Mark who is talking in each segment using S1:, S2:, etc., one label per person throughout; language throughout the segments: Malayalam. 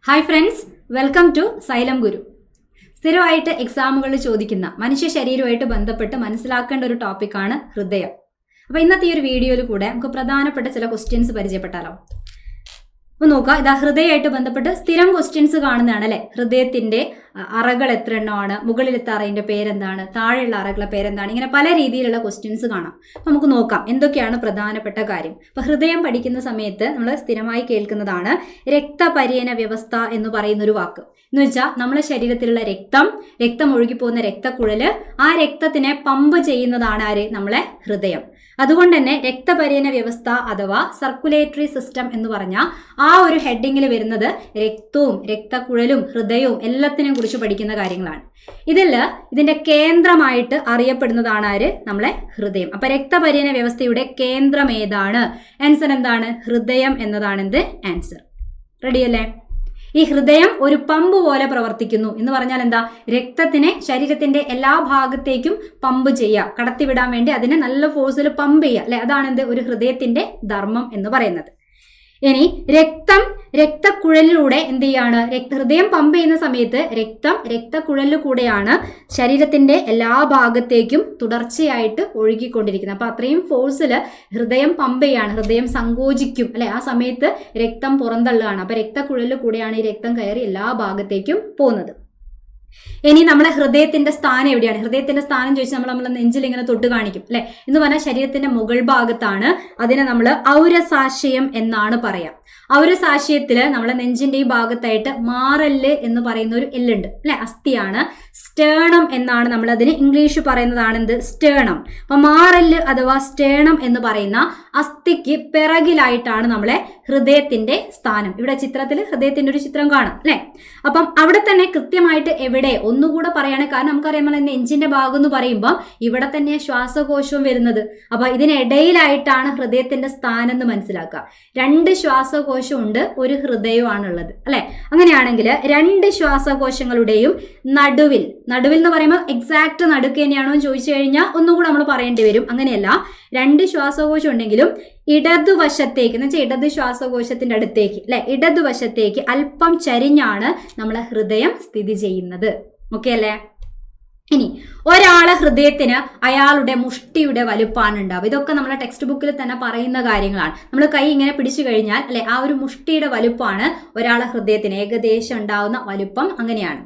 S1: Hi friends, welcome to Xylem Guru. സ്ഥിരമായിട്ട് എക്സാമുകളിൽ ചോദിക്കുന്ന മനുഷ്യ ശരീരവുമായിട്ട് ബന്ധപ്പെട്ട് മനസ്സിലാക്കേണ്ട ഒരു ടോപ്പിക്കാണ് ഹൃദയം. അപ്പോൾ ഇന്നത്തെ ഈ ഒരു വീഡിയോയിൽ കൂടെ നമുക്ക് പ്രധാനപ്പെട്ട ചില ക്വസ്റ്റ്യൻസ് പരിചയപ്പെട്ടാലോ. അപ്പോൾ നോക്കുക, ഇതാ ഹൃദയമായിട്ട് ബന്ധപ്പെട്ട് സ്ഥിരം ക്വസ്റ്റ്യൻസ് കാണുന്നതാണ് അല്ലേ. ഹൃദയത്തിന്റെ അറകൾ എത്ര എണ്ണമാണ്, മുകളിലത്തെ അറയിന്റെ പേരെന്താണ്, താഴെയുള്ള അറകളുടെ പേരെന്താണ്, ഇങ്ങനെ പല രീതിയിലുള്ള ക്വസ്റ്റ്യൻസ് കാണാം. അപ്പോൾ നമുക്ക് നോക്കാം എന്തൊക്കെയാണ് പ്രധാനപ്പെട്ട കാര്യം. അപ്പോൾ ഹൃദയം പഠിക്കുന്ന സമയത്ത് നമ്മൾ സ്ഥിരമായി കേൾക്കുന്നതാണ് രക്തപര്യന വ്യവസ്ഥ എന്ന് പറയുന്ന ഒരു വാക്ക്. എന്ന് വെച്ചാൽ നമ്മുടെ ശരീരത്തിലുള്ള രക്തം ഒഴുകിപ്പോകുന്ന രക്തക്കുഴല്, ആ രക്തത്തിനെ പമ്പ് ചെയ്യുന്നതാണ് ആര്, നമ്മളെ ഹൃദയം. അതുകൊണ്ട് തന്നെ രക്തപര്യന വ്യവസ്ഥ അഥവാ സർക്കുലേറ്ററി സിസ്റ്റം എന്ന് പറഞ്ഞാൽ ആ ഒരു ഹെഡിങ്ങിൽ വരുന്നത് രക്തവും രക്തക്കുഴലും ഹൃദയവും എല്ലാത്തിനെയും കുറിച്ച് പഠിക്കുന്ന കാര്യങ്ങളാണ്. ഇതിന്റെ കേന്ദ്രമായിട്ട് അറിയപ്പെടുന്നതാണ് ആര്, നമ്മളെ ഹൃദയം. അപ്പൊ രക്തപര്യന വ്യവസ്ഥയുടെ കേന്ദ്രം ഏതാണ്? ആൻസർ എന്താണ്? ഹൃദയം എന്നതാണ് എന്ത് ആൻസർ. റെഡിയല്ലേ? ഈ ഹൃദയം ഒരു പമ്പ് പോലെ പ്രവർത്തിക്കുന്നു എന്ന് പറഞ്ഞാൽ എന്താ? രക്തത്തിനെ ശരീരത്തിന്റെ എല്ലാ ഭാഗത്തേക്കും പമ്പ് ചെയ്യുക, കടത്തിവിടാൻ വേണ്ടി അതിനെ നല്ല ഫോഴ്സിൽ പമ്പ് ചെയ്യുക അല്ലെ. അതാണ് എന്ത്, ഒരു ഹൃദയത്തിന്റെ ധർമ്മം എന്ന് പറയുന്നത്. ഇനി രക്തക്കുഴലിലൂടെ എന്ത് ചെയ്യാണ്? ഹൃദയം പമ്പ് ചെയ്യുന്ന സമയത്ത് രക്തക്കുഴലിൽ കൂടെയാണ് ശരീരത്തിന്റെ എല്ലാ ഭാഗത്തേക്കും തുടർച്ചയായിട്ട് ഒഴുകിക്കൊണ്ടിരിക്കുന്നത്. അപ്പൊ അത്രയും ഫോഴ്സിൽ ഹൃദയം പമ്പ് ചെയ്യാണ്, ഹൃദയം സങ്കോചിക്കും അല്ലെ. ആ സമയത്ത് രക്തം പുറന്തള്ളുകയാണ്. അപ്പൊ രക്തക്കുഴലിൽ കൂടെയാണ് ഈ രക്തം കയറി എല്ലാ ഭാഗത്തേക്കും പോകുന്നത്. ഇനി നമ്മളെ ഹൃദയത്തിന്റെ സ്ഥാനം എവിടെയാണ്? ഹൃദയത്തിന്റെ സ്ഥാനം ചോദിച്ചാൽ നമ്മൾ നെഞ്ചിൽ ഇങ്ങനെ തൊട്ട് കാണിക്കും അല്ലെ. എന്ന് പറഞ്ഞാൽ ശരീരത്തിന്റെ മുകൾ ഭാഗത്താണ്. അതിനെ നമ്മൾ ഔരസാശയം എന്നാണ് പറയാം. ഔരസാശയത്തില് നമ്മളെ നെഞ്ചിന്റെ ഈ ഭാഗത്തായിട്ട് മാറല്ല് എന്ന് പറയുന്ന ഒരു എല്ലുണ്ട് അല്ലെ, അസ്ഥിയാണ്. സ്റ്റേണം എന്നാണ് നമ്മൾ അതിന് ഇംഗ്ലീഷ് പറയുന്നതാണ് എന്ത്, സ്റ്റേണം. അപ്പൊ മാറല്ല് അഥവാ സ്റ്റേണം എന്ന് പറയുന്ന അസ്ഥിക്ക് പിറകിലായിട്ടാണ് നമ്മളെ ഹൃദയത്തിന്റെ സ്ഥാനം. ഇവിടെ ചിത്രത്തിൽ ഹൃദയത്തിന്റെ ഒരു ചിത്രം കാണാം അല്ലെ. അപ്പം അവിടെ തന്നെ കൃത്യമായിട്ട് എവിടെ ഒന്നുകൂടെ പറയാണ്. കാരണം നമുക്കറിയാം നമ്മൾ നെഞ്ചിന്റെ ഭാഗം എന്ന് പറയുമ്പോൾ ഇവിടെ തന്നെ ശ്വാസകോശവും വരുന്നത്. അപ്പൊ ഇതിനിടയിലായിട്ടാണ് ഹൃദയത്തിന്റെ സ്ഥാനം എന്ന് മനസ്സിലാക്കുക. രണ്ട് ശ്വാസകോശം ഉണ്ട്, ഒരു ഹൃദയമാണുള്ളത് അല്ലെ. അങ്ങനെയാണെങ്കിൽ രണ്ട് ശ്വാസകോശങ്ങളുടെയും നടുവിൽ എന്ന് പറയുമ്പോൾ എക്സാക്ട് നടുക്ക് തന്നെയാണോ എന്ന് ചോദിച്ചു കഴിഞ്ഞാൽ ഒന്നുകൂടെ നമ്മൾ പറയേണ്ടി വരും. അങ്ങനെയല്ല, രണ്ട് ശ്വാസകോശം ഉണ്ടെങ്കിലും ഇടതുവശത്തേക്ക് എന്ന് വെച്ചാൽ ഇടത് ശ്വാസകോശത്തിന്റെ അടുത്തേക്ക് അല്ലെ, ഇടതുവശത്തേക്ക് അല്പം ചരിഞ്ഞാണ് നമ്മളെ ഹൃദയം സ്ഥിതി ചെയ്യുന്നത്. ഓക്കെ അല്ലേ? ഇനി ഒരാളെ ഹൃദയത്തിന് അയാളുടെ മുഷ്ടിയുടെ വലുപ്പമാണ് ഉണ്ടാവുക. ഇതൊക്കെ നമ്മളെ ടെക്സ്റ്റ് ബുക്കിൽ തന്നെ പറയുന്ന കാര്യങ്ങളാണ്. നമ്മൾ കൈ ഇങ്ങനെ പിടിച്ചു കഴിഞ്ഞാൽ അല്ലെ, ആ ഒരു മുഷ്ടിയുടെ വലുപ്പമാണ് ഒരാളെ ഹൃദയത്തിന് ഏകദേശം ഉണ്ടാവുന്ന വലുപ്പം. അങ്ങനെയാണ്.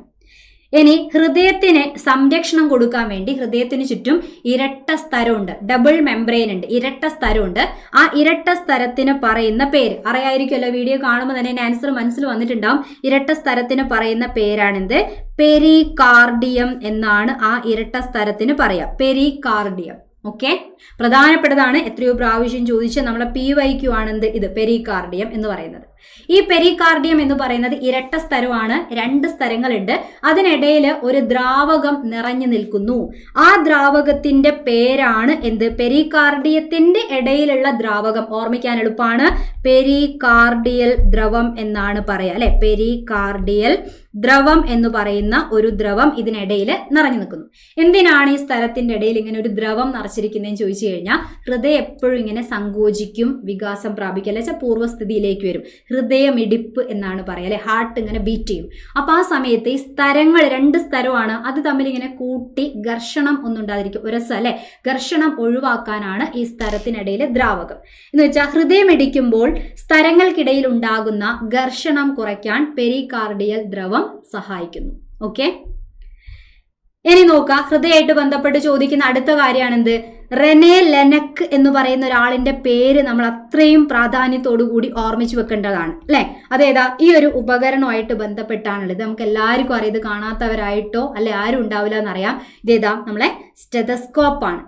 S1: ഇനി ഹൃദയത്തിന് സംരക്ഷണം കൊടുക്കാൻ വേണ്ടി ഹൃദയത്തിന് ചുറ്റും ഇരട്ട സ്ഥലമുണ്ട്, ഡബിൾ മെംബ്രെയിൻ ഉണ്ട്, ഇരട്ട സ്ഥലമുണ്ട്. ആ ഇരട്ട സ്ഥലത്തിന് പറയുന്ന പേര് അറിയായിരിക്കുമല്ലോ. വീഡിയോ കാണുമ്പോൾ തന്നെ ആൻസർ മനസ്സിൽ വന്നിട്ടുണ്ടാവും. ഇരട്ട സ്ഥലത്തിന് പറയുന്ന പേരാണെന്ത്? പെരികാർഡിയം എന്നാണ് ആ ഇരട്ട സ്ഥലത്തിന് പറയാം, പെരികാർഡിയം. ഓക്കെ, പ്രധാനപ്പെട്ടതാണ്. എത്രയോ പ്രാവശ്യം ചോദിച്ച നമ്മളെ PYQ ആണെന്ത്, ഇത് പെരികാർഡിയം എന്ന് പറയുന്നത്. ഈ പെരികാർഡിയം എന്ന് പറയുന്നത് ഇരട്ട സ്ഥലമാണ്. രണ്ട് സ്ഥലങ്ങളുണ്ട്. അതിനിടയിൽ ഒരു ദ്രാവകം നിറഞ്ഞു നിൽക്കുന്നു. ആ ദ്രാവകത്തിന്റെ പേരാണ് എന്ത്? പെരികാർഡിയത്തിന്റെ ഇടയിലുള്ള ദ്രാവകം. ഓർമ്മിക്കാൻ എളുപ്പമാണ്. പെരികാർഡിയൽ ദ്രവം എന്നാണ് പറയുക അല്ലെ. പെരികാർഡിയൽ ദ്രവം എന്ന് പറയുന്ന ഒരു ദ്രവം ഇതിനിടയിൽ നിറഞ്ഞു നിൽക്കുന്നു. എന്തിനാണ് ഈ സ്ഥലത്തിന്റെ ഇടയിൽ ഇങ്ങനെ ഒരു ദ്രവം നിറച്ചിരിക്കുന്നതെന്ന് ചോദിച്ചു കഴിഞ്ഞാൽ ഹൃദയം എപ്പോഴും ഇങ്ങനെ സങ്കോചിക്കും, വികാസം പ്രാപിക്കും അല്ലെ, പൂർവ്വസ്ഥിതിയിലേക്ക് വരും. ഹൃദയമിടിപ്പ് എന്നാണ് പറയുക അല്ലെ. ഹാർട്ട് ഇങ്ങനെ ബീറ്റ് ചെയ്യും. അപ്പൊ ആ സമയത്ത് ഈ സ്ഥലങ്ങൾ, രണ്ട് സ്ഥലമാണ്, അത് തമ്മിൽ ഇങ്ങനെ കൂട്ടി ഘർഷണം ഒന്നും ഉണ്ടാതിരിക്കും, ഉരസ അല്ലെ, ഘർഷണം ഒഴിവാക്കാനാണ് ഈ സ്ഥലത്തിനിടയിൽ ദ്രാവകം. എന്ന് വെച്ചാൽ ഹൃദയമിടിക്കുമ്പോൾ സ്ഥലങ്ങൾക്കിടയിൽ ഉണ്ടാകുന്ന ഘർഷണം കുറയ്ക്കാൻ പെരികാർഡിയൽ ദ്രവം സഹായിക്കുന്നു. ഓക്കെ, ഇനി നോക്കാം. ഹൃദയമായിട്ട് ബന്ധപ്പെട്ട് ചോദിക്കുന്ന അടുത്ത കാര്യമാണെന്ത്? റെനെ ലെനക്ക് എന്ന് പറയുന്ന ഒരാളിന്റെ പേര് നമ്മൾ അത്രയും പ്രാധാന്യത്തോടു കൂടി ഓർമ്മിച്ച് വെക്കേണ്ടതാണ് അല്ലെ. അതേതാ? ഈ ഒരു ഉപകരണമായിട്ട് ബന്ധപ്പെട്ടാണുള്ളത്. നമുക്ക് എല്ലാവർക്കും അറിയാം. ഇത് കാണാത്തവരായിട്ടോ അല്ലെ ആരും ഉണ്ടാവില്ല എന്നറിയാം. ഇതേതാ? നമ്മളെ സ്റ്റെതസ്കോപ്പ് ആണ്.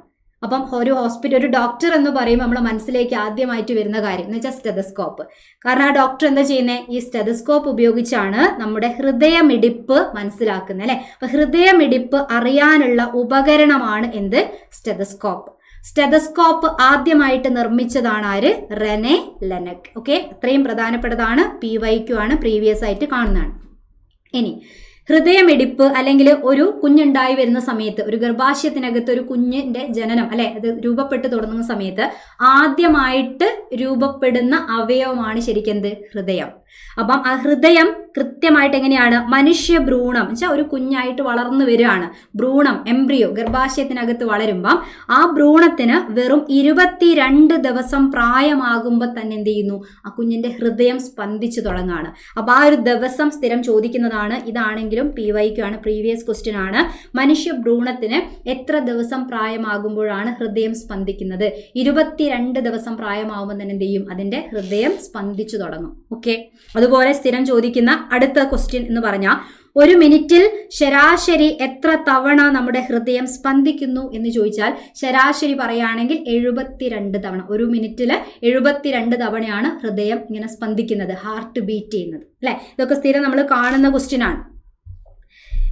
S1: അപ്പം ഒരു ഹോസ്പിറ്റൽ, ഒരു ഡോക്ടർ എന്ന് പറയുമ്പോൾ നമ്മുടെ മനസ്സിലേക്ക് ആദ്യമായിട്ട് വരുന്ന കാര്യം എന്ന് വെച്ചാൽ സ്റ്റെതസ്കോപ്പ്. കാരണം ആ ഡോക്ടർ എന്താ ചെയ്യുന്നത്? ഈ സ്റ്റെതസ്കോപ്പ് ഉപയോഗിച്ചാണ് നമ്മുടെ ഹൃദയമിടിപ്പ് മനസ്സിലാക്കുന്നത് അല്ലെ. അപ്പൊ ഹൃദയമിടിപ്പ് അറിയാനുള്ള ഉപകരണമാണ് എന്ത്? സ്റ്റെതസ്കോപ്പ്. സ്റ്റെതസ്കോപ്പ് ആദ്യമായിട്ട് നിർമ്മിച്ചതാണ് ആര്? റെനെ ലെനക്ക്. ഓക്കെ, അത്രയും പ്രധാനപ്പെട്ടതാണ്. PYQ ആണ്, പ്രീവിയസ് ആയിട്ട് കാണുന്നതാണ്. ഇനി ഹൃദയമിടിപ്പ് അല്ലെങ്കിൽ ഒരു കുഞ്ഞുണ്ടായി വരുന്ന സമയത്ത്, ഒരു ഗർഭാശയത്തിനകത്ത് ഒരു കുഞ്ഞിന്റെ ജനനം അല്ലെ, അത് രൂപപ്പെട്ടു തുടങ്ങുന്ന സമയത്ത് ആദ്യമായിട്ട് രൂപപ്പെടുന്ന അവയവമാണ് ശരിക്കും എന്ത്? ഹൃദയം. അപ്പം ആ ഹൃദയം കൃത്യമായിട്ട് എങ്ങനെയാണ് മനുഷ്യ ഭ്രൂണം വെച്ചാൽ ഒരു കുഞ്ഞായിട്ട് വളർന്നു വരികയാണ്. ഭ്രൂണം എംബ്രിയോ ഗർഭാശയത്തിനകത്ത് വളരുമ്പം ആ ഭ്രൂണത്തിന് വെറും 22 ദിവസം പ്രായമാകുമ്പോൾ തന്നെ എന്ത് ചെയ്യുന്നു, ആ കുഞ്ഞിന്റെ ഹൃദയം സ്പന്ദിച്ചു തുടങ്ങുകയാണ്. അപ്പൊ ആ ഒരു ദിവസം സ്ഥിരം ചോദിക്കുന്നതാണ്. ഇതാണെങ്കിലും PYQ ആണ്, പ്രീവിയസ് ക്വസ്റ്റ്യൻ ആണ്. മനുഷ്യ ഭ്രൂണത്തിന് എത്ര ദിവസം പ്രായമാകുമ്പോഴാണ് ഹൃദയം സ്പന്ദിക്കുന്നത്? 22 ദിവസം പ്രായമാകുമ്പോൾ തന്നെ എന്ത് ചെയ്യും, അതിന്റെ ഹൃദയം സ്പന്ദിച്ചു തുടങ്ങും. ഓക്കെ, അതുപോലെ സ്ഥിരം ചോദിക്കുന്ന അടുത്ത ക്വസ്റ്റ്യൻ എന്ന് പറഞ്ഞാൽ ഒരു മിനിറ്റിൽ ശരാശരി എത്ര തവണ നമ്മുടെ ഹൃദയം സ്പന്ദിക്കുന്നു എന്ന് ചോദിച്ചാൽ ശരാശരി പറയുകയാണെങ്കിൽ 72 തവണ. ഒരു മിനിറ്റിൽ 72 തവണയാണ് ഹൃദയം ഇങ്ങനെ സ്പന്ദിക്കുന്നത്, ഹാർട്ട് ബീറ്റ് ചെയ്യുന്നത് അല്ലെ. ഇതൊക്കെ സ്ഥിരം നമ്മൾ കാണുന്ന ക്വസ്റ്റ്യൻ ആണ്.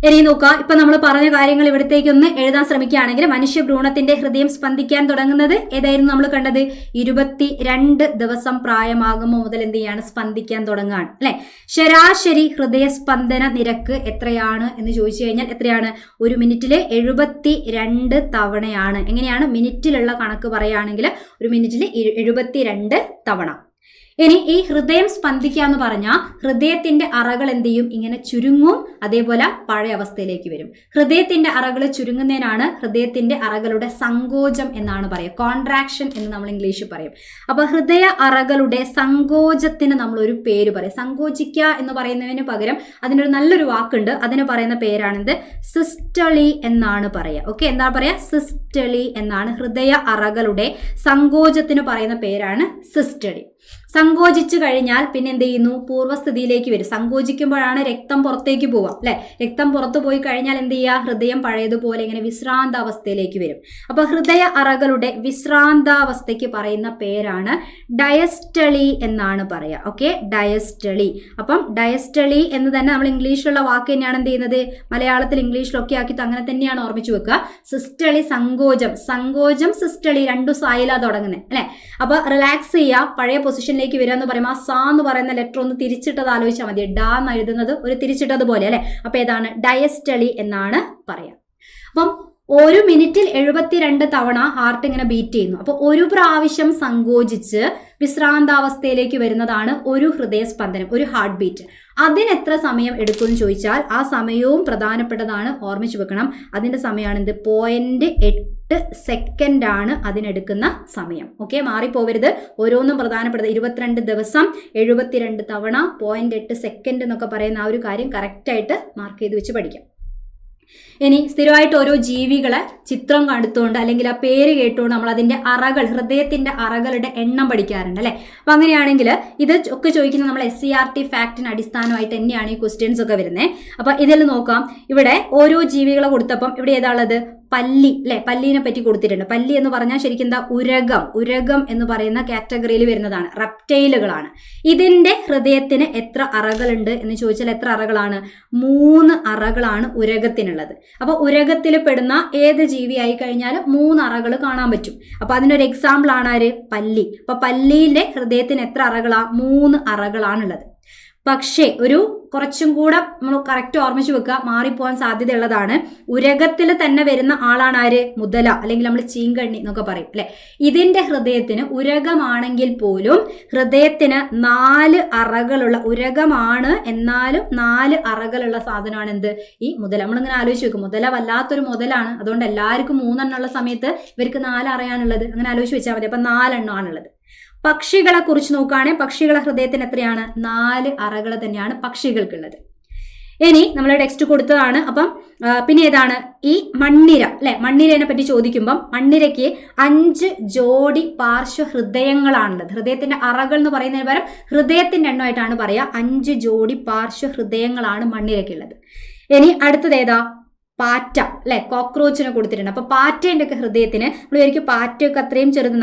S1: ഇനി നോക്കുക, ഇപ്പൊ നമ്മൾ പറഞ്ഞ കാര്യങ്ങൾ ഇവിടത്തേക്കൊന്ന് എഴുതാൻ ശ്രമിക്കുകയാണെങ്കിൽ മനുഷ്യ ഭ്രൂണത്തിന്റെ ഹൃദയം സ്പന്ദിക്കാൻ തുടങ്ങുന്നത് ഏതായിരുന്നു നമ്മൾ കണ്ടത്? 22 ദിവസം പ്രായമാകുമ്പോൾ മുതൽ എന്ത് ചെയ്യാണ്, സ്പന്ദിക്കാൻ തുടങ്ങുകയാണ് അല്ലെ. ശരാശരി ഹൃദയ സ്പന്ദന നിരക്ക് എത്രയാണ് എന്ന് ചോദിച്ചു കഴിഞ്ഞാൽ എത്രയാണ്? ഒരു മിനിറ്റില് 72 തവണയാണ്. എങ്ങനെയാണ് മിനിറ്റിലുള്ള കണക്ക് പറയുകയാണെങ്കിൽ ഒരു മിനിറ്റിൽ 72 തവണ. ഇനി ഈ ഹൃദയം സ്പന്ദിക്കുക എന്ന് പറഞ്ഞാൽ ഹൃദയത്തിന്റെ അറകൾ എന്ത് ചെയ്യും, ഇങ്ങനെ ചുരുങ്ങും, അതേപോലെ പഴയ അവസ്ഥയിലേക്ക് വരും. ഹൃദയത്തിന്റെ അറകൾ ചുരുങ്ങുന്നതിനാണ് ഹൃദയത്തിന്റെ അറകളുടെ സങ്കോചം എന്നാണ് പറയുക, കോൺട്രാക്ഷൻ എന്ന് നമ്മൾ ഇംഗ്ലീഷിൽ പറയും. അപ്പൊ ഹൃദയ അറകളുടെ സങ്കോചത്തിന് നമ്മൾ ഒരു പേര് പറയും. സങ്കോചിക്കുക എന്ന് പറയുന്നതിന് പകരം അതിനൊരു നല്ലൊരു വാക്കുണ്ട്, അതിന് പറയുന്ന പേരാണിത് സിസ്റ്റളി എന്നാണ് പറയുക. ഓക്കെ, എന്താ പറയാ? സിസ്റ്റളി എന്നാണ്. ഹൃദയ അറകളുടെ സങ്കോചത്തിന് പറയുന്ന പേരാണ് സിസ്റ്റളി. സങ്കോചിച്ചു കഴിഞ്ഞാൽ പിന്നെ എന്ത് ചെയ്യുന്നു, പൂർവ്വസ്ഥിതിയിലേക്ക് വരും. സങ്കോചിക്കുമ്പോഴാണ് രക്തം പുറത്തേക്ക് പോവുക അല്ലെ. രക്തം പുറത്തു പോയി കഴിഞ്ഞാൽ എന്ത് ചെയ്യുക, ഹൃദയം പഴയതുപോലെ ഇങ്ങനെ വിശ്രാന്താവസ്ഥയിലേക്ക് വരും. അപ്പൊ ഹൃദയ അറകളുടെ വിശ്രാന്താവസ്ഥയ്ക്ക് പറയുന്ന പേരാണ് ഡയസ്റ്റളി എന്നാണ് പറയുക. ഓക്കെ, ഡയസ്റ്റളി. അപ്പം ഡയസ്റ്റളി എന്ന് തന്നെ നമ്മൾ ഇംഗ്ലീഷിലുള്ള വാക്ക് തന്നെയാണ് എന്ത് ചെയ്യുന്നത്, മലയാളത്തിൽ ഇംഗ്ലീഷിലൊക്കെ ആക്കിയിട്ട് അങ്ങനെ തന്നെയാണ് ഓർമ്മിച്ചു വെക്കുക. സിസ്റ്റളി സങ്കോചം, സങ്കോചം സിസ്റ്റളി രണ്ടു സായിലാ തുടങ്ങുന്നത് അല്ലെ. അപ്പൊ റിലാക്സ് ചെയ്യുക, പഴയ പൊസിഷനിലേക്ക് വരിക എന്ന് പറയുമ്പോൾ ആ സാ എന്ന് പറയുന്ന ലെറ്റർ ഒന്ന് തിരിച്ചിട്ടത് ആലോചിച്ചാൽ മതി. ഡ എന്ന് എഴുതുന്നത് ഒരു തിരിച്ചിട്ടതുപോലെ അല്ലെ. അപ്പൊ ഏതാണ്? ഡയസ്റ്റളി എന്നാണ് പറയാം. അപ്പം ഒരു മിനിറ്റിൽ 72 തവണ ഹാർട്ട് ഇങ്ങനെ ബീറ്റ് ചെയ്യുന്നു. അപ്പോൾ ഒരു പ്രാവശ്യം സങ്കോചിച്ച് വിശ്രാന്താവസ്ഥയിലേക്ക് വരുന്നതാണ് ഒരു ഹൃദയസ്പന്ദനം, ഒരു ഹാർട്ട് ബീറ്റ്. അതിനെത്ര സമയം എടുക്കുമെന്ന് ചോദിച്ചാൽ ആ സമയവും പ്രധാനപ്പെട്ടതാണ്, ഓർമ്മിച്ചു വെക്കണം. അതിന്റെ സമയമാണ് എന്ത്? 0.8 സെക്കൻഡ് ആണ് അതിനെടുക്കുന്ന സമയം. ഓക്കെ, മാറിപ്പോവരുത്. ഓരോന്നും പ്രധാനപ്പെട്ടത്. 22 ദിവസം 72 തവണ 0.8 സെക്കൻഡ് എന്നൊക്കെ പറയുന്ന ആ ഒരു കാര്യം കറക്റ്റായിട്ട് മാർക്ക് ചെയ്ത് വെച്ച് പഠിക്കാം. ഇനി സ്ഥിരമായിട്ട് ഓരോ ജീവികളെ ചിത്രം കണ്ടുകൊണ്ട് അല്ലെങ്കിൽ ആ പേര് കേട്ടുകൊണ്ട് നമ്മൾ അതിന്റെ അറകൾ, ഹൃദയത്തിന്റെ അറകളുടെ എണ്ണം പഠിക്കാറുണ്ട് അല്ലെ. അപ്പൊ അങ്ങനെയാണെങ്കിൽ ഇത് ഒക്കെ ചോദിക്കുന്നത് നമ്മൾ SCERT ഫാക്ടിന് അടിസ്ഥാനമായിട്ട് തന്നെയാണ് ഈ ക്വസ്റ്റ്യൻസ് ഒക്കെ വരുന്നത്. അപ്പൊ ഇതിൽ നോക്കാം, ഇവിടെ ഓരോ ജീവികളെ കൊടുത്തപ്പം ഇവിടെ ഏതാണുള്ളത്? പല്ലി അല്ലെ. പല്ലിനെ പറ്റി കൊടുത്തിട്ടുണ്ട്. പല്ലി എന്ന് പറഞ്ഞാൽ ശരിക്കും എന്താ? ഉരകം. ഉരകം എന്ന് പറയുന്ന കാറ്റഗറിയിൽ വരുന്നതാണ്, റെപ്റ്റൈലുകളാണ്. ഇതിന്റെ ഹൃദയത്തിന് എത്ര അറകളുണ്ട് എന്ന് ചോദിച്ചാൽ എത്ര അറകളാണ്? 3 അറകളാണ് ഉരകത്തിനുള്ളത്. അപ്പൊ ഉരകത്തിൽ പെടുന്ന ഏത് ജീവി ആയി കഴിഞ്ഞാലും 3 അറകൾ കാണാൻ പറ്റും. അപ്പൊ അതിനൊരു എക്സാമ്പിൾ ആണ് ആര്? പല്ലി. അപ്പൊ പല്ലിയിലെ ഹൃദയത്തിന് എത്ര അറകളാ? 3 അറകളാണുള്ളത്. പക്ഷേ ഒരു കുറച്ചും കൂടെ നമ്മൾ കറക്റ്റ് ഓർമ്മിച്ചു വെക്കുക, മാറിപ്പോകാൻ സാധ്യതയുള്ളതാണ്. ഉരകത്തിൽ തന്നെ വരുന്ന ആളാണ് ആര്? മുതല, അല്ലെങ്കിൽ നമ്മൾ ചീങ്കണ്ണി എന്നൊക്കെ പറയും അല്ലെ. ഇതിന്റെ ഹൃദയത്തിന് ഉരകമാണെങ്കിൽ പോലും ഹൃദയത്തിന് 4 അറകളുള്ള, ഉരകമാണ് എന്നാലും 4 അറകളുള്ള സാധനമാണ് എന്ത്? ഈ മുതല. നമ്മളിങ്ങനെ ആലോചിച്ച് വെക്കും, മുതല വല്ലാത്തൊരു മുതലാണ്, അതുകൊണ്ട് എല്ലാവർക്കും 3 എണ്ണമുള്ള സമയത്ത് ഇവർക്ക് 4 അറയാണുള്ളത്. അങ്ങനെ ആലോചിച്ച് വെച്ചാൽ മതി. അപ്പൊ 4 എണ്ണമാണുള്ളത്. പക്ഷികളെ കുറിച്ച് നോക്കുകയാണെങ്കിൽ പക്ഷികളെ ഹൃദയത്തിന് എത്രയാണ്? 4 അറകൾ തന്നെയാണ് പക്ഷികൾക്കുള്ളത്. ഇനി നമ്മൾ ടെക്സ്റ്റ് കൊടുത്തതാണ്. അപ്പം പിന്നെ ഏതാണ്? ഈ മണ്ണിര അല്ലെ. മണ്ണിരനെ പറ്റി ചോദിക്കുമ്പം മണ്ണിരയ്ക്ക് 5 ജോഡി പാർശ്വ ഹൃദയങ്ങളാണുള്ളത്. ഹൃദയത്തിന്റെ അറകൾ എന്ന് പറയുന്നതിന് പകരം ഹൃദയത്തിന്റെ എണ്ണമായിട്ടാണ് പറയാ. 5 ജോഡി പാർശ്വ ഹൃദയങ്ങളാണ് മണ്ണിരയ്ക്കുള്ളത്. ഇനി അടുത്തത് ഏതാ? പാറ്റ അല്ലെ. കോക്രോച്ചിനെ കൊടുത്തിട്ടുണ്ട്. അപ്പൊ പാറ്റേന്റെ ഒക്കെ ഹൃദയത്തിന് നമ്മൾ വിചാരിക്കും പാറ്റയൊക്കെ അത്രയും ചെറുത്,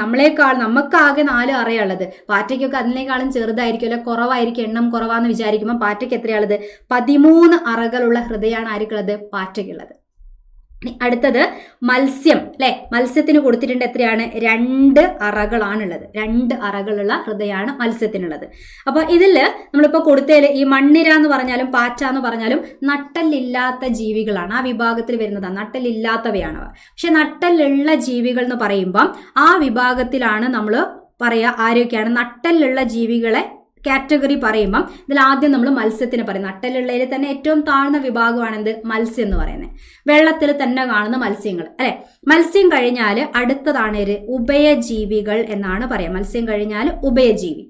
S1: നമുക്കാകെ 4 അറയുള്ളത്, പാറ്റയ്ക്കൊക്കെ അതിനേക്കാളും ചെറുതായിരിക്കും അല്ലെ, കുറവായിരിക്കും, എണ്ണം കുറവാന്ന് വിചാരിക്കുമ്പോൾ പാറ്റയ്ക്ക് എത്രയാളുള്ളത്? 13 അറകളുള്ള ഹൃദയമാണ് ആർക്കുള്ളത്? പാറ്റയ്ക്കുള്ളത്. അടുത്തത് മത്സ്യം അല്ലെ. മത്സ്യത്തിന് കൊടുത്തിട്ടുണ്ട് എത്രയാണ്? 2 അറകളാണുള്ളത്. 2 അറകളുള്ള ഹൃദയമാണ് മത്സ്യത്തിനുള്ളത്. അപ്പൊ ഇതില് നമ്മളിപ്പോ കൊടുത്തതിൽ ഈ മണ്ണിര എന്ന് പറഞ്ഞാലും പാറ്റ എന്ന് പറഞ്ഞാലും നട്ടലില്ലാത്ത ജീവികളാണ്, ആ വിഭാഗത്തിൽ വരുന്നതാണ്. നട്ടലില്ലാത്തവയാണ്. പക്ഷെ നട്ടലുള്ള ജീവികൾ എന്ന് പറയുമ്പോൾ ആ വിഭാഗത്തിലാണ് നമ്മൾ പറയാ ആരൊക്കെയാണ്? നട്ടലുള്ള ജീവികളെ കാറ്റഗറി പറയുമ്പം ഇതിൽ ആദ്യം നമ്മൾ മത്സ്യത്തിന് പറയും. നട്ടലുള്ളതിൽ തന്നെ ഏറ്റവും താഴ്ന്ന വിഭാഗമാണെന്ത്? മത്സ്യം എന്ന് പറയുന്നത്. വെള്ളത്തിൽ തന്നെ കാണുന്ന മത്സ്യങ്ങൾ അല്ലെ. മത്സ്യം കഴിഞ്ഞാൽ അടുത്തതാണ് ഉഭയജീവികൾ എന്നാണ് പറയാം. മത്സ്യം കഴിഞ്ഞാൽ ഉഭയജീവി.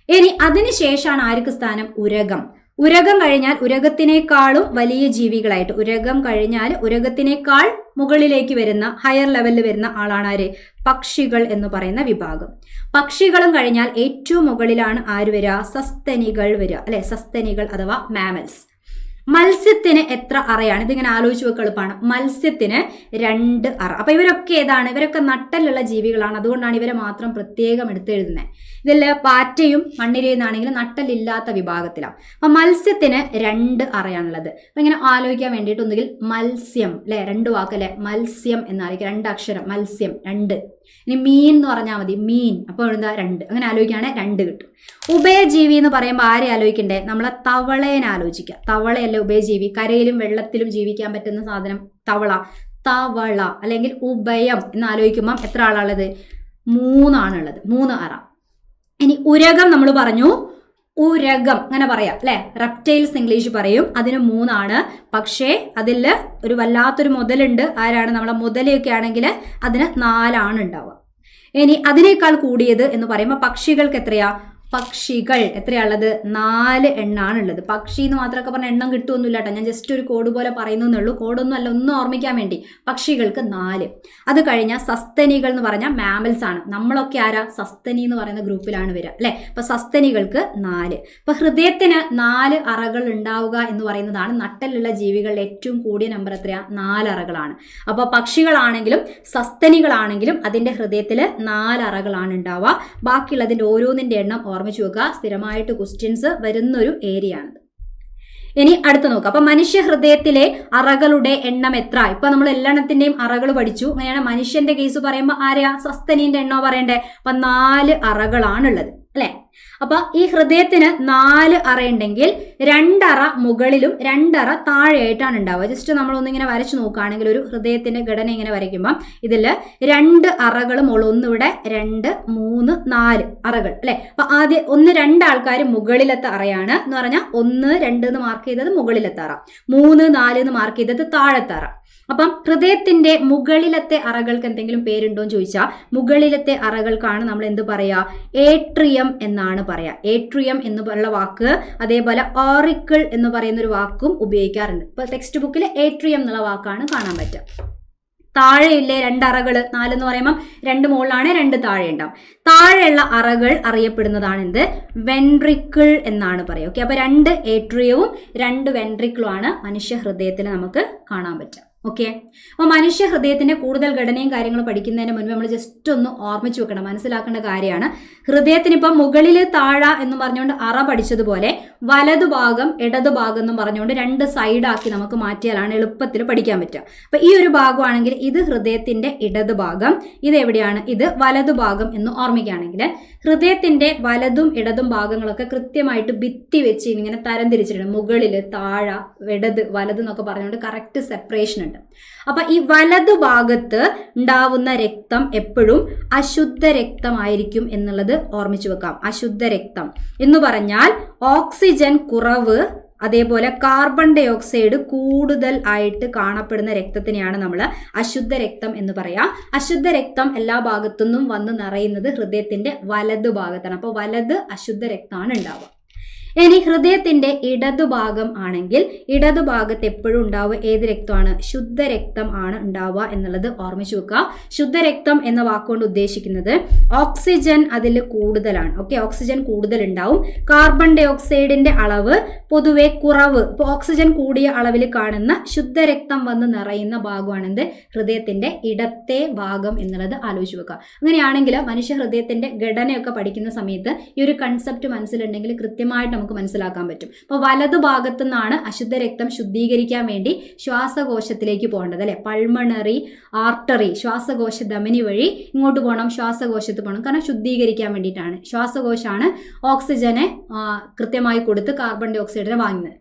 S1: ഇനി അതിനുശേഷമാണ് ആർക്ക് സ്ഥാനം? ഉരകം. ഉരകം കഴിഞ്ഞാൽ ഉരകത്തിനേക്കാളും വലിയ ജീവികളായിട്ട്, ഉരകം കഴിഞ്ഞാൽ ഉരകത്തിനേക്കാൾ മുകളിലേക്ക് വരുന്ന ഹയർ ലെവലിൽ വരുന്ന ആളാണ് ആര്? പക്ഷികൾ എന്ന് പറയുന്ന വിഭാഗം. പക്ഷികളും കഴിഞ്ഞാൽ ഏറ്റവും മുകളിലാണ് ആര് വരിക? സസ്തനികൾ വരിക അല്ലെ. സസ്തനികൾ അഥവാ മാമൽസ്. മത്സ്യത്തിന് എത്ര അറയാണ്? ഇതിങ്ങനെ ആലോചിച്ച് വെക്കുക എളുപ്പമാണ്. മത്സ്യത്തിന് 2 അറ. അപ്പൊ ഇവരൊക്കെ ഏതാണ്? ഇവരൊക്കെ നട്ടലുള്ള ജീവികളാണ്. അതുകൊണ്ടാണ് ഇവരെ മാത്രം പ്രത്യേകം എടുത്തെഴുതുന്നത്. ഇതിൽ പാറ്റയും മണ്ണിരയും എന്നാണെങ്കിൽ നട്ടലില്ലാത്ത വിഭാഗത്തിലാണ്. അപ്പൊ മത്സ്യത്തിന് 2 അറയാണുള്ളത്. അപ്പൊ ഇങ്ങനെ ആലോചിക്കാൻ വേണ്ടിയിട്ട് ഒന്നുകിൽ മത്സ്യം അല്ലെ, 2 വാക്കല്ലേ, മത്സ്യം എന്നായിരിക്കും, 2 അക്ഷരം, മത്സ്യം 2. ഇനി മീൻ എന്ന് പറഞ്ഞാൽ മതി, മീൻ. അപ്പോൾ എന്താ? 2. അങ്ങനെ ആലോചിക്കുകയാണെങ്കിൽ 2 കിട്ടും. ഉഭയജീവി എന്ന് പറയുമ്പോൾ ആരെ ആലോചിക്കണ്ടേ? നമ്മളെ തവളേനെ ആലോചിക്കുക. തവളയല്ലേ ഉഭയജീവി? കരയിലും വെള്ളത്തിലും ജീവിക്കാൻ പറ്റുന്ന സാധനം തവള. തവള അല്ലെങ്കിൽ ഉഭയം എന്ന് ആലോചിക്കുമ്പോൾ എത്ര ആളുള്ളത്? 3 ആണുള്ളത്. 3 അറ. ഇനി ഉരകം നമ്മൾ പറഞ്ഞു. ഉരകം അങ്ങനെ പറയാം അല്ലെ. റെപ്റ്റൈൽസ് ഇംഗ്ലീഷ് പറയും. അതിന് 3 ആണ്. പക്ഷേ അതിൽ ഒരു വല്ലാത്തൊരു മുതലുണ്ട്. ആരാണ്? നമ്മളെ മുതലയൊക്കെ ആണെങ്കിൽ അതിന് 4 ആണ് ഉണ്ടാവുക. ഇനി അതിനേക്കാൾ കൂടിയത് എന്ന് പറയുമ്പോൾ പക്ഷികൾക്ക് എത്രയാ? പക്ഷികൾ എത്രയാണുള്ളത്? 4 എണ്ണാണുള്ളത്. പക്ഷി എന്ന് മാത്രമൊക്കെ പറഞ്ഞ എണ്ണം കിട്ടുമൊന്നുമില്ല കേട്ടോ. ഞാൻ ജസ്റ്റ് ഒരു കോഡ് പോലെ പറയുന്നേ ഉള്ളൂ. കോഡൊന്നും അല്ല, ഒന്ന് ഓർമ്മിക്കാൻ വേണ്ടി. പക്ഷികൾക്ക് 4. അത് കഴിഞ്ഞാൽ സസ്തനികൾ എന്ന് പറഞ്ഞാൽ മാമൽസ് ആണ്. നമ്മളൊക്കെ ആരാ? സസ്തനി എന്ന് പറയുന്ന ഗ്രൂപ്പിലാണ് വരിക അല്ലെ. അപ്പൊ സസ്തനികൾക്ക് 4. അപ്പൊ ഹൃദയത്തിന് 4 അറകൾ ഉണ്ടാവുക എന്ന് പറയുന്നതാണ് നട്ടലുള്ള ജീവികളുടെ ഏറ്റവും കൂടിയ നമ്പർ. എത്രയാ? 4 അറകളാണ്. അപ്പൊ പക്ഷികളാണെങ്കിലും സസ്തനികളാണെങ്കിലും അതിന്റെ ഹൃദയത്തിൽ 4 അറകളാണ് ഉണ്ടാവുക. ബാക്കിയുള്ളതിന്റെ ഓരോന്നിന്റെ എണ്ണം ഓർമ്മിച്ചു വെക്കുക. സ്ഥിരമായിട്ട് ക്വസ്റ്റ്യൻസ് വരുന്നൊരു ഏരിയ ആണ്. ഇനി അടുത്ത് നോക്കാം. അപ്പൊ മനുഷ്യ ഹൃദയത്തിലെ അറകളുടെ എണ്ണം എത്ര? ഇപ്പൊ നമ്മൾ എല്ലാത്തിന്റെയും അറകൾ പഠിച്ചു. അങ്ങനെയാണ് മനുഷ്യന്റെ കേസ് പറയുമ്പോൾ ആരെയാ? സസ്തനീന്റെ എണ്ണോ പറയണ്ടേ? അപ്പൊ 4 അറകളാണുള്ളത് അല്ലെ. അപ്പൊ ഈ ഹൃദയത്തിന് 4 അറയുണ്ടെങ്കിൽ 2 അറ മുകളിലും 2 അറ താഴെയായിട്ടാണ് ഉണ്ടാവുക. ജസ്റ്റ് നമ്മളൊന്നിങ്ങനെ വരച്ചു നോക്കുകയാണെങ്കിൽ ഒരു ഹൃദയത്തിന്റെ ഘടന ഇങ്ങനെ വരയ്ക്കുമ്പോൾ ഇതിൽ 2 അറകളും ഉള്ളു. ഒന്നിവിടെ 2, 3, 4 അറകൾ അല്ലെ. അപ്പൊ ആദ്യം 1, 2 ആൾക്കാർ മുകളിലത്തെ അറയാണ് എന്ന് പറഞ്ഞാൽ 1, 2 എന്ന് മാർക്ക് ചെയ്തത് മുകളിലത്തെ അറ, 3, 4 എന്ന് മാർക്ക് ചെയ്തത് താഴത്തെ അറ. അപ്പം ഹൃദയത്തിന്റെ മുകളിലത്തെ അറകൾക്ക് എന്തെങ്കിലും പേരുണ്ടോ എന്ന് ചോദിച്ചാൽ മുകളിലത്തെ അറകൾക്കാണ് നമ്മൾ എന്ത് പറയാ? ഏട്രിയം എന്നാണ് പറയാ. ഏട്രിയം എന്നുള്ള വാക്ക് അതേപോലെ ഓറിക്കിൾ എന്ന് പറയുന്ന ഒരു വാക്കും ഉപയോഗിക്കാറുണ്ട്. ഇപ്പൊ ടെക്സ്റ്റ് ബുക്കിൽ ഏട്രിയം എന്നുള്ള വാക്കാണ് കാണാൻ പറ്റുക. താഴെയില്ലേ 2 അറകൾ? 4 എന്ന് പറയുമ്പോൾ 2 മുകളിലാണ്, 2 താഴെ ഉണ്ടാവും. താഴെയുള്ള അറകൾ അറിയപ്പെടുന്നതാണ് എന്ത്? വെൻട്രിക്കിൾ എന്നാണ് പറയുക. ഓക്കെ. അപ്പൊ 2 ഏട്രിയവും 2 വെൻട്രിക്കിളും ആണ് മനുഷ്യ ഹൃദയത്തിൽ നമുക്ക് കാണാൻ പറ്റുക. ഓക്കെ. അപ്പോൾ മനുഷ്യ ഹൃദയത്തിന്റെ കൂടുതൽ ഘടനയും കാര്യങ്ങളും പഠിക്കുന്നതിന് മുൻപ് നമ്മൾ ജസ്റ്റ് ഒന്ന് ഓർമ്മിച്ച് വെക്കണം, മനസ്സിലാക്കേണ്ട കാര്യമാണ്. ഹൃദയത്തിന് ഇപ്പം മുകളിൽ താഴ എന്ന് പറഞ്ഞുകൊണ്ട് അറ പഠിച്ചതുപോലെ വലതുഭാഗം ഇടതുഭാഗം എന്നും പറഞ്ഞുകൊണ്ട് 2 സൈഡാക്കി നമുക്ക് മാറ്റിയാലാണ് എളുപ്പത്തിൽ പഠിക്കാൻ പറ്റുക. അപ്പൊ ഈ ഒരു ഭാഗമാണെങ്കിൽ ഇത് ഹൃദയത്തിന്റെ ഇടതുഭാഗം, ഇത് എവിടെയാണ്? ഇത് വലതുഭാഗം എന്ന് ഓർമ്മിക്കുകയാണെങ്കിൽ ഹൃദയത്തിന്റെ വലതും ഇടതും ഭാഗങ്ങളൊക്കെ കൃത്യമായിട്ട് ഭിത്തി വെച്ച് ഇങ്ങനെ തരംതിരിച്ചിട്ടുണ്ട്. മുകളിൽ താഴ ഇടത് വലത് എന്നൊക്കെ പറഞ്ഞുകൊണ്ട് കറക്റ്റ് സെപ്പറേഷൻ ഉണ്ട്. അപ്പൊ ഈ വലതു ഭാഗത്ത് ഉണ്ടാവുന്ന രക്തം എപ്പോഴും അശുദ്ധ രക്തമായിരിക്കും എന്നുള്ളത് ഓർമ്മിച്ചു വെക്കാം. അശുദ്ധ രക്തം എന്ന് പറഞ്ഞാൽ ഓക്സിജൻ കുറവ് അതേപോലെ കാർബൺ ഡൈ ഓക്സൈഡ് കൂടുതൽ ആയിട്ട് കാണപ്പെടുന്ന രക്തത്തിനെയാണ് നമ്മൾ അശുദ്ധ രക്തം എന്ന് പറയാം. അശുദ്ധ രക്തം എല്ലാ ഭാഗത്തുനിന്നും വന്ന് നിറയുന്നത് ഹൃദയത്തിന്റെ വലതു ഭാഗത്താണ്. അപ്പോൾ വലത് അശുദ്ധ രക്തമാണ് ഉണ്ടാവുക. ഇനി ഹൃദയത്തിന്റെ ഇടതുഭാഗം ആണെങ്കിൽ ഇടതുഭാഗത്ത് എപ്പോഴും ഉണ്ടാവുക ഏത് രക്തമാണ്? ശുദ്ധരക്തം ആണ് ഉണ്ടാവുക എന്നുള്ളത് ഓർമ്മിച്ചു വെക്കുക. ശുദ്ധരക്തം എന്ന വാക്കുകൊണ്ട് ഉദ്ദേശിക്കുന്നത് ഓക്സിജൻ അതിൽ കൂടുതലാണ്. ഓക്കെ, ഓക്സിജൻ കൂടുതൽ ഉണ്ടാവും. കാർബൺ ഡൈ ഓക്സൈഡിന്റെ അളവ് പൊതുവെ കുറവ്. ഇപ്പോൾ ഓക്സിജൻ കൂടിയ അളവിൽ കാണുന്ന ശുദ്ധരക്തം വന്ന് നിറയുന്ന ഭാഗമാണെന്ത്? ഹൃദയത്തിന്റെ ഇടത്തെ ഭാഗം എന്നുള്ളത് ആലോചിച്ച് വെക്കുക. അങ്ങനെയാണെങ്കിൽ മനുഷ്യ ഹൃദയത്തിന്റെ ഘടനയൊക്കെ പഠിക്കുന്ന സമയത്ത് ഈ ഒരു കൺസെപ്റ്റ് മനസ്സിലുണ്ടെങ്കിൽ കൃത്യമായിട്ട് നമുക്ക് മനസ്സിലാക്കാൻ പറ്റും. അപ്പോൾ വലതു ഭാഗത്തു നിന്നാണ് അശുദ്ധ രക്തം ശുദ്ധീകരിക്കാൻ വേണ്ടി ശ്വാസകോശത്തിലേക്ക് പോകേണ്ടത് അല്ലെ. പൾമണറി ആർട്ടറി, ശ്വാസകോശ ധമനി വഴി ഇങ്ങോട്ട് പോകണം, ശ്വാസകോശത്ത് പോകണം. കാരണം ശുദ്ധീകരിക്കാൻ വേണ്ടിയിട്ടാണ്. ശ്വാസകോശമാണ് ഓക്സിജനെ കൃത്യമായി കൊടുത്ത് കാർബൺ ഡൈ ഓക്സൈഡിനെ വാങ്ങുന്നത്.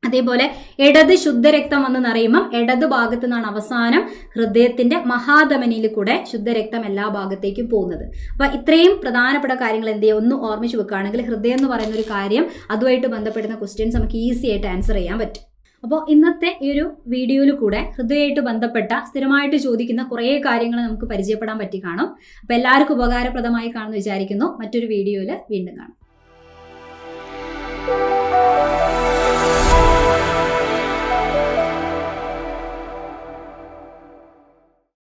S1: അതേപോലെ ഇടത് ശുദ്ധരക്തം വന്ന് നിറയുമ്പം ഇടത് ഭാഗത്ത് നിന്നാണ് അവസാനം ഹൃദയത്തിന്റെ മഹാധമനിയിൽ കൂടെ ശുദ്ധരക്തം എല്ലാ ഭാഗത്തേക്കും പോകുന്നത്. അപ്പൊ ഇത്രയും പ്രധാനപ്പെട്ട കാര്യങ്ങൾ എന്ത് ചെയ്യുക, ഒന്ന് ഓർമ്മിച്ച് വെക്കുകയാണെങ്കിൽ ഹൃദയം എന്ന് പറയുന്ന ഒരു കാര്യം, അതുമായിട്ട് ബന്ധപ്പെടുന്ന ക്വസ്റ്റ്യൻസ് നമുക്ക് ഈസി ആയിട്ട് ആൻസർ ചെയ്യാൻ പറ്റും. അപ്പോൾ ഇന്നത്തെ ഈ ഒരു വീഡിയോയിൽ കൂടെ ഹൃദയമായിട്ട് ബന്ധപ്പെട്ട സ്ഥിരമായിട്ട് ചോദിക്കുന്ന കുറേ കാര്യങ്ങൾ നമുക്ക് പരിചയപ്പെടാൻ പറ്റി കാണും. അപ്പോൾ എല്ലാവർക്കും ഉപകാരപ്രദമായി കാണുമെന്ന് വിചാരിക്കുന്നു. മറ്റൊരു വീഡിയോയിൽ വീണ്ടും കാണാം.